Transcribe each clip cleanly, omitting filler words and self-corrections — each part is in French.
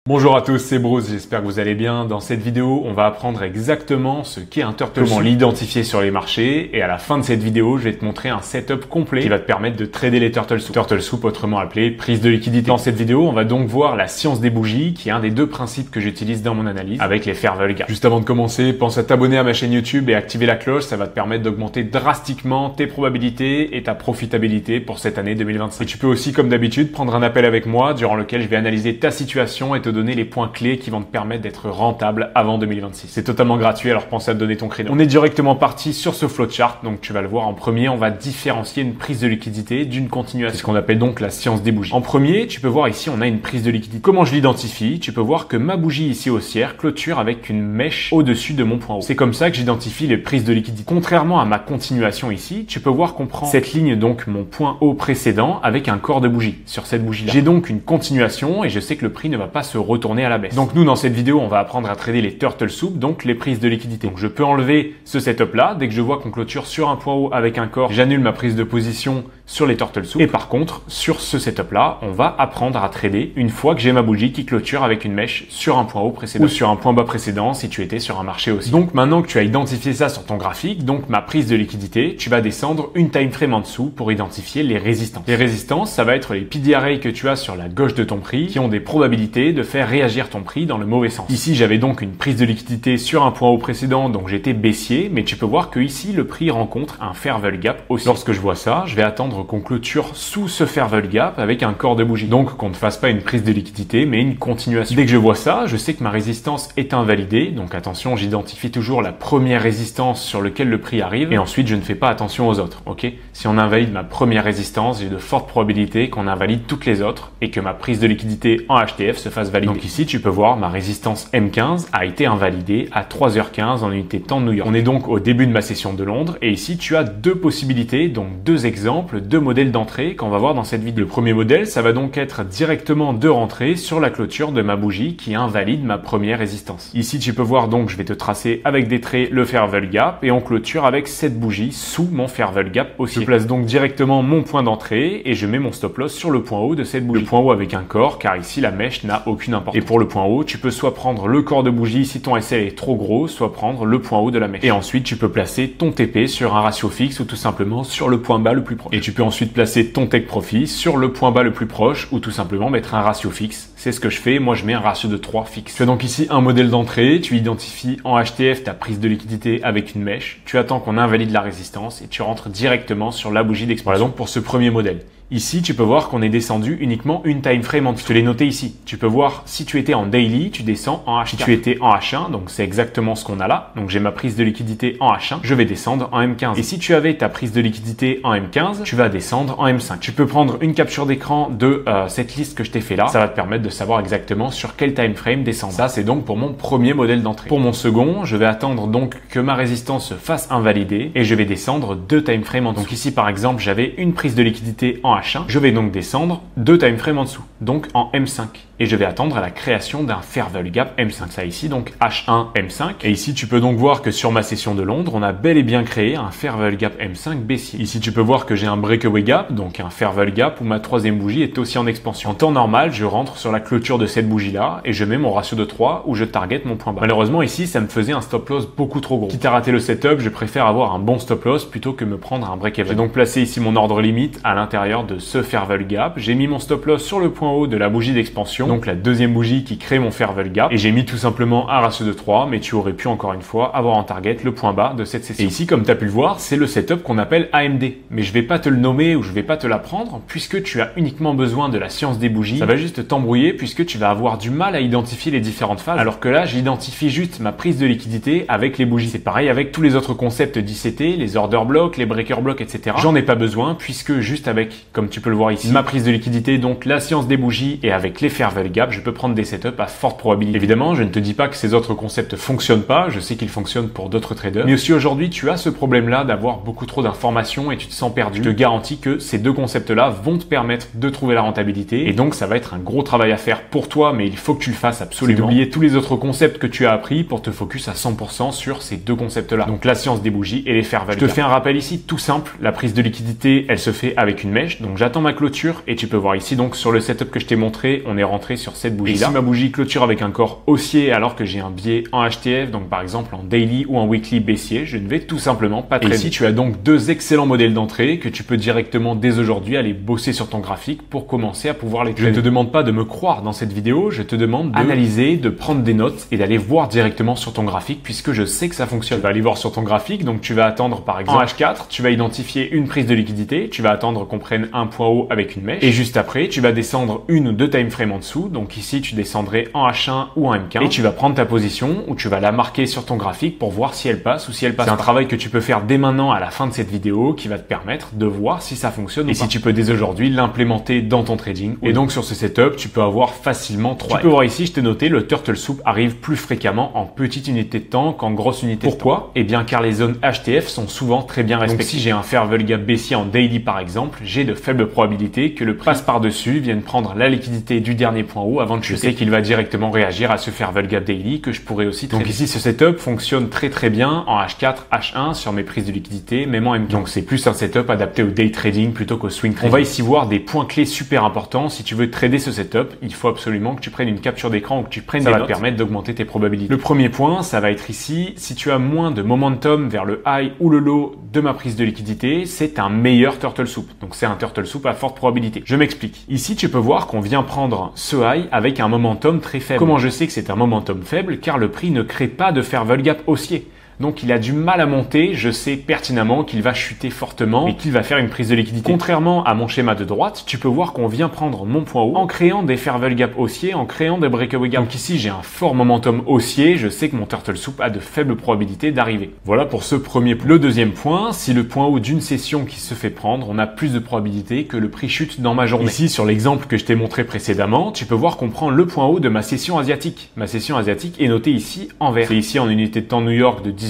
Bonjour à tous, c'est Bruce, j'espère que vous allez bien. Dans cette vidéo, on va apprendre exactement ce qu'est un turtle soup, comment l'identifier sur les marchés, et à la fin de cette vidéo, je vais te montrer un setup complet qui va te permettre de trader les turtle soup. Turtle soup, autrement appelé prise de liquidité. Dans cette vidéo, on va donc voir la science des bougies, qui est un des deux principes que j'utilise dans mon analyse, avec les fair value gap. Juste avant de commencer, pense à t'abonner à ma chaîne YouTube et activer la cloche, ça va te permettre d'augmenter drastiquement tes probabilités et ta profitabilité pour cette année 2025. Et tu peux aussi, comme d'habitude, prendre un appel avec moi, durant lequel je vais analyser ta situation et te donner les points clés qui vont te permettre d'être rentable avant 2026. C'est totalement gratuit, alors pense à te donner ton créneau. On est directement parti sur ce flowchart, donc tu vas le voir en premier, on va différencier une prise de liquidité d'une continuation. C'est ce qu'on appelle donc la science des bougies. En premier, tu peux voir ici, on a une prise de liquidité. Comment je l'identifie? Tu peux voir que ma bougie ici haussière clôture avec une mèche au-dessus de mon point haut. C'est comme ça que j'identifie les prises de liquidité. Contrairement à ma continuation ici, tu peux voir qu'on prend cette ligne, donc mon point haut précédent, avec un corps de bougie sur cette bougie-là. J'ai donc une continuation et je sais que le prix ne va pas se retourner à la baisse. Donc nous, dans cette vidéo, on va apprendre à trader les turtle soup, donc les prises de liquidité. Donc je peux enlever ce setup là. Dès que je vois qu'on clôture sur un point haut avec un corps, j'annule ma prise de position sur les turtle soup. Et par contre, sur ce setup là, on va apprendre à trader une fois que j'ai ma bougie qui clôture avec une mèche sur un point haut précédent ou sur un point bas précédent si tu étais sur un marché aussi. Donc maintenant que tu as identifié ça sur ton graphique, donc ma prise de liquidité, tu vas descendre une time frame en dessous pour identifier les résistances. Les résistances, ça va être les PDRA que tu as sur la gauche de ton prix qui ont des probabilités de faire réagir ton prix dans le mauvais sens. Ici, j'avais donc une prise de liquidité sur un point haut précédent, donc j'étais baissier, mais tu peux voir que ici, le prix rencontre un fair value gap aussi. Lorsque je vois ça, je vais attendre qu'on clôture sous ce fair value gap avec un corps de bougie. Donc, qu'on ne fasse pas une prise de liquidité, mais une continuation. Dès que je vois ça, je sais que ma résistance est invalidée. Donc, attention, j'identifie toujours la première résistance sur laquelle le prix arrive. Et ensuite, je ne fais pas attention aux autres. Ok? Si on invalide ma première résistance, j'ai de fortes probabilités qu'on invalide toutes les autres et que ma prise de liquidité en HTF se fasse valider. Donc ici, tu peux voir ma résistance M15 a été invalidée à 3h15 en unité de temps de New York. On est donc au début de ma session de Londres et ici, tu as deux possibilités, donc deux exemples, deux modèles d'entrée qu'on va voir dans cette vidéo. Le premier modèle, ça va donc être directement de rentrer sur la clôture de ma bougie qui invalide ma première résistance. Ici, tu peux voir donc, je vais te tracer avec des traits le fair value gap et on clôture avec cette bougie sous mon fair value gap aussi. Je place donc directement mon point d'entrée et je mets mon stop loss sur le point haut de cette bougie. Le point haut avec un corps car ici, la mèche n'a aucune importance. Et pour le point haut, tu peux soit prendre le corps de bougie si ton SL est trop gros, soit prendre le point haut de la mèche. Et ensuite, tu peux placer ton TP sur un ratio fixe ou tout simplement sur le point bas le plus proche. Et tu peux ensuite placer ton take profit sur le point bas le plus proche ou tout simplement mettre un ratio fixe. C'est ce que je fais. Moi, je mets un ratio de 3 fixe. Tu as donc ici un modèle d'entrée. Tu identifies en HTF ta prise de liquidité avec une mèche. Tu attends qu'on invalide la résistance et tu rentres directement sur la bougie d'expansion. Par exemple, pour ce premier modèle. Ici, tu peux voir qu'on est descendu uniquement une time frame en dessous. Je te l'ai noté ici. Tu peux voir si tu étais en daily, tu descends en H4. Si tu étais en H1, donc c'est exactement ce qu'on a là. Donc j'ai ma prise de liquidité en H1, je vais descendre en M15. Et si tu avais ta prise de liquidité en M15, tu vas descendre en M5. Tu peux prendre une capture d'écran de cette liste que je t'ai fait là. Ça va te permettre de savoir exactement sur quel time frame descendre. Ça, c'est donc pour mon premier modèle d'entrée. Pour mon second, je vais attendre donc que ma résistance se fasse invalider et je vais descendre deux time frames en dessous. Donc ici, par exemple, j'avais une prise de liquidité en H1. Je vais donc descendre deux time frames en dessous, donc en M5. Et je vais attendre à la création d'un fair value gap M5. Ça ici, donc H1, M5. Et ici, tu peux donc voir que sur ma session de Londres, on a bel et bien créé un fair value gap M5 baissier. Ici, tu peux voir que j'ai un breakaway gap, donc un fair value gap où ma troisième bougie est aussi en expansion. En temps normal, je rentre sur la clôture de cette bougie-là et je mets mon ratio de 3 où je target mon point bas. Malheureusement, ici, ça me faisait un stop loss beaucoup trop gros. Quitte à rater le setup, je préfère avoir un bon stop loss plutôt que me prendre un break-even. J'ai donc placé ici mon ordre limite à l'intérieur de ce fair value gap. J'ai mis mon stop loss sur le point haut de la bougie d'expansion, donc la deuxième bougie qui crée mon fair value gap, et j'ai mis tout simplement un ratio de 3, mais tu aurais pu encore une fois avoir en target le point bas de cette session. Et ici, comme tu as pu le voir, c'est le setup qu'on appelle AMD, mais je vais pas te le nommer ou je vais pas te l'apprendre puisque tu as uniquement besoin de la science des bougies. Ça va juste t'embrouiller puisque tu vas avoir du mal à identifier les différentes phases, alors que là, j'identifie juste ma prise de liquidité avec les bougies. C'est pareil avec tous les autres concepts d'ICT, les order blocks, les breaker blocks, etc. J'en ai pas besoin puisque juste avec, comme tu peux le voir ici, ma prise de liquidité, donc la science des bougies et avec les fair value gap, je peux prendre des setups à forte probabilité. Évidemment, je ne te dis pas que ces autres concepts fonctionnent pas, je sais qu'ils fonctionnent pour d'autres traders, mais aussi aujourd'hui, tu as ce problème-là d'avoir beaucoup trop d'informations et tu te sens perdu. Je te garantis que ces deux concepts-là vont te permettre de trouver la rentabilité et donc ça va être un gros travail à faire pour toi, mais il faut que tu le fasses absolument. C'est d'oublier tous les autres concepts que tu as appris pour te focus à 100% sur ces deux concepts-là. Donc la science des bougies et les fair value. Je te fais un rappel ici tout simple, la prise de liquidité, elle se fait avec une mèche, donc Donc j'attends ma clôture et tu peux voir ici donc sur le setup que je t'ai montré, on est rentré sur cette bougie là. Ici ma bougie clôture avec un corps haussier alors que j'ai un biais en HTF, donc par exemple en daily ou en weekly baissier, je ne vais tout simplement pas traîner. Ici tu as donc deux excellents modèles d'entrée que tu peux directement dès aujourd'hui aller bosser sur ton graphique pour commencer à pouvoir les traîner. Je ne te demande pas de me croire dans cette vidéo, je te demande d'analyser, de prendre des notes et d'aller voir directement sur ton graphique puisque je sais que ça fonctionne. Tu vas aller voir sur ton graphique, donc tu vas attendre par exemple en H4, tu vas identifier une prise de liquidité, tu vas attendre qu'on prenne un point haut avec une mèche et juste après tu vas descendre une ou deux time frames en dessous, donc ici tu descendrais en H1 ou en M15 et tu vas prendre ta position ou tu vas la marquer sur ton graphique pour voir si elle passe ou si elle passe pas. C'est un travail que tu peux faire dès maintenant à la fin de cette vidéo qui va te permettre de voir si ça fonctionne ou pas. Et si tu peux dès aujourd'hui l'implémenter dans ton trading. Et donc sur ce setup, tu peux avoir facilement 3. Tu peux voir ici, je t'ai noté, le Turtle Soup arrive plus fréquemment en petite unité de temps qu'en grosse unité de temps. Pourquoi? Eh bien car les zones HTF sont souvent très bien respectées. Donc si j'ai un fair value gap baissier en daily par exemple, j'ai de faibles probabilités que le prix passe par-dessus, vienne prendre la liquidité du dernier point haut avant de chuter. Je sais qu'il va directement réagir à ce fair value gap daily que je pourrais aussi traiter. Donc ici, ce setup fonctionne très bien en H4, H1 sur mes prises de liquidité, même en M15. Donc c'est plus un setup adapté au day trading plutôt qu'au swing trading. On va ici voir des points clés super importants. Si tu veux trader ce setup, il faut absolument que tu prennes une capture d'écran ou que tu prennes des notes. Ça va te permettre d'augmenter tes probabilités. Le premier point, ça va être ici, si tu as moins de momentum vers le high ou le low de ma prise de liquidité, c'est un meilleur Turtle Soup. Donc c'est un Turtle Soup à forte probabilité. Je m'explique. Ici, tu peux voir qu'on vient prendre ce high avec un momentum très faible. Comment je sais que c'est un momentum faible? Car le prix ne crée pas de fair value gap haussier. Donc il a du mal à monter, je sais pertinemment qu'il va chuter fortement et qu'il va faire une prise de liquidité. Contrairement à mon schéma de droite, tu peux voir qu'on vient prendre mon point haut en créant des fair value gap haussiers, en créant des breakaway gaps. Donc ici j'ai un fort momentum haussier, je sais que mon Turtle Soup a de faibles probabilités d'arriver. Voilà pour ce premier point. Le deuxième point, si le point haut d'une session qui se fait prendre, on a plus de probabilité que le prix chute dans ma journée. Ici sur l'exemple que je t'ai montré précédemment, tu peux voir qu'on prend le point haut de ma session asiatique. Ma session asiatique est notée ici en vert. C'est ici en unité de temps New York de 18h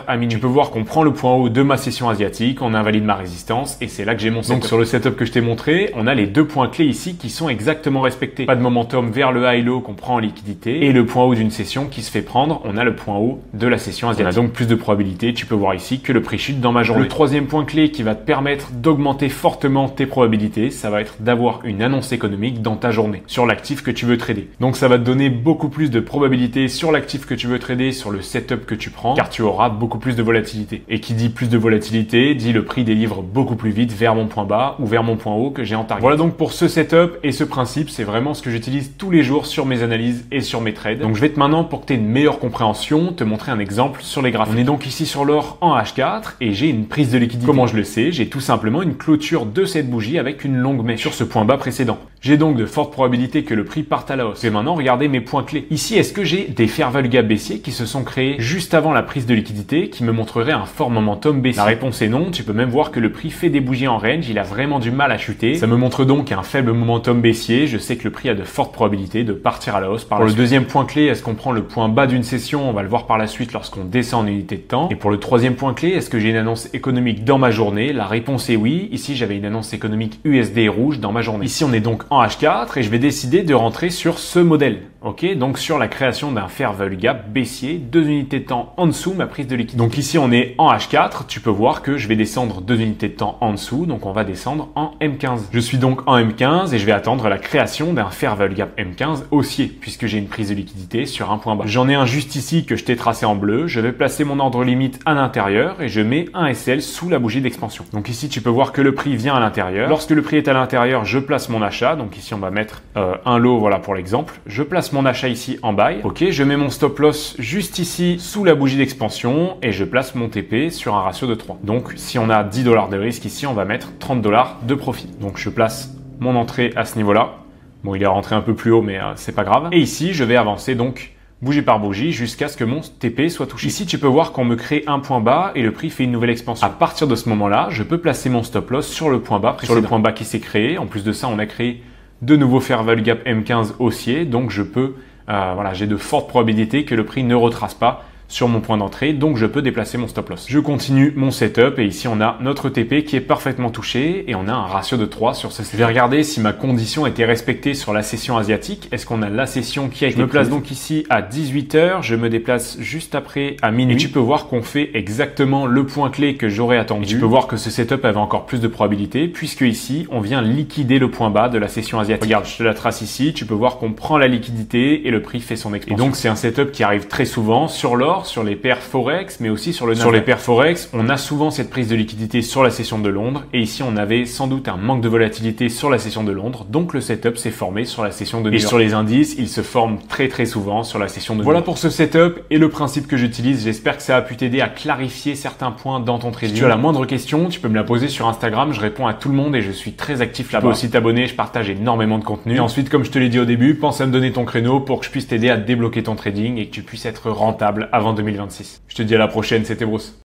à minuit. Tu peux voir qu'on prend le point haut de ma session asiatique, on invalide ma résistance et c'est là que j'ai mon setup. Donc sur le setup que je t'ai montré, on a les deux points clés ici qui sont exactement respectés. Pas de momentum vers le high low qu'on prend en liquidité et le point haut d'une session qui se fait prendre, on a le point haut de la session asiatique. On a donc plus de probabilité, tu peux voir ici que le prix chute dans ma journée. Le troisième point clé qui va te permettre d'augmenter fortement tes probabilités, ça va être d'avoir une annonce économique dans ta journée sur l'actif que tu veux trader. Donc ça va te donner beaucoup plus de probabilité sur l'actif que tu veux trader, sur le setup que tu prends, car tu auras beaucoup plus de volatilité. Et qui dit plus de volatilité, dit le prix délivre beaucoup plus vite vers mon point bas ou vers mon point haut que j'ai en target. Voilà donc pour ce setup et ce principe, c'est vraiment ce que j'utilise tous les jours sur mes analyses et sur mes trades. Donc je vais maintenant, pour que tu aies une meilleure compréhension, te montrer un exemple sur les graphiques. On est donc ici sur l'or en H4 et j'ai une prise de liquidité. Comment je le sais? J'ai tout simplement une clôture de cette bougie avec une longue mèche sur ce point bas précédent. J'ai donc de fortes probabilités que le prix parte à la hausse. Je vais maintenant regarder mes points clés. Ici, est-ce que j'ai des fair value gap baissiers qui se sont créés juste avant la prise de liquidité qui me montrerait un fort momentum baissier? La réponse est non. Tu peux même voir que le prix fait des bougies en range. Il a vraiment du mal à chuter. Ça me montre donc un faible momentum baissier. Je sais que le prix a de fortes probabilités de partir à la hausse par la suite. Pour le deuxième point clé, est-ce qu'on prend le point bas d'une session? On va le voir par la suite lorsqu'on descend en unité de temps. Et pour le troisième point clé, est-ce que j'ai une annonce économique dans ma journée? La réponse est oui. Ici, j'avais une annonce économique USD rouge dans ma journée. Ici, on est donc en H4 et je vais décider de rentrer sur ce modèle. Ok, donc sur la création d'un fair value gap baissier, 2 unités de temps en dessous ma prise de liquidité. Donc ici on est en H4, tu peux voir que je vais descendre 2 unités de temps en dessous, donc on va descendre en M15. Je suis donc en M15 et je vais attendre la création d'un fair value gap M15 haussier, puisque j'ai une prise de liquidité sur un point bas. J'en ai un juste ici que je t'ai tracé en bleu, je vais placer mon ordre limite à l'intérieur et je mets un SL sous la bougie d'expansion. Donc ici tu peux voir que le prix vient à l'intérieur. Lorsque le prix est à l'intérieur, je place mon achat, donc ici on va mettre un lot, voilà pour l'exemple. Je place mon achat ici en buy. Ok, je mets mon stop loss juste ici sous la bougie d'expansion et je place mon TP sur un ratio de 3. Donc si on a 10 $ de risque ici, on va mettre 30 $ de profit. Donc je place mon entrée à ce niveau-là. Bon, il est rentré un peu plus haut, mais c'est pas grave. Et ici, je vais avancer donc bougie par bougie jusqu'à ce que mon TP soit touché. Ici, tu peux voir qu'on me crée un point bas et le prix fait une nouvelle expansion. À partir de ce moment-là, je peux placer mon stop loss sur le point bas précédent. Sur le point bas qui s'est créé. En plus de ça, on a créé de nouveaux fair value gap M15 haussier. Donc je peux, voilà, j'ai de fortes probabilités que le prix ne retrace pas sur mon point d'entrée, donc je peux déplacer mon stop loss. Je continue mon setup et ici on a notre TP qui est parfaitement touché et on a un ratio de 3 sur ce setup. Je vais regarder si ma condition était respectée sur la session asiatique. Est-ce qu'on a la session qui a été prise? Je me place donc ici à 18 h, je me déplace juste après à minuit. Et tu peux voir qu'on fait exactement le point clé que j'aurais attendu. Et tu peux voir que ce setup avait encore plus de probabilité puisque ici on vient liquider le point bas de la session asiatique. Regarde, je te la trace ici, tu peux voir qu'on prend la liquidité et le prix fait son expansion. Et donc c'est un setup qui arrive très souvent sur l'or, sur les paires Forex, mais aussi sur le Nasdaq. Sur les paires Forex, on a souvent cette prise de liquidité sur la session de Londres et ici on avait sans doute un manque de volatilité sur la session de Londres, donc le setup s'est formé sur la session de New York. Et sur les indices, il se forme très souvent sur la session de New York. Voilà pour ce setup et le principe que j'utilise. J'espère que ça a pu t'aider à clarifier certains points dans ton trading. Si tu as la moindre question, tu peux me la poser sur Instagram, je réponds à tout le monde et je suis très actif là-bas. Tu peux aussi t'abonner, je partage énormément de contenu. Et ensuite, comme je te l'ai dit au début, pense à me donner ton créneau pour que je puisse t'aider à débloquer ton trading et que tu puisses être rentable avant 2026. Je te dis à la prochaine, c'était Bruce.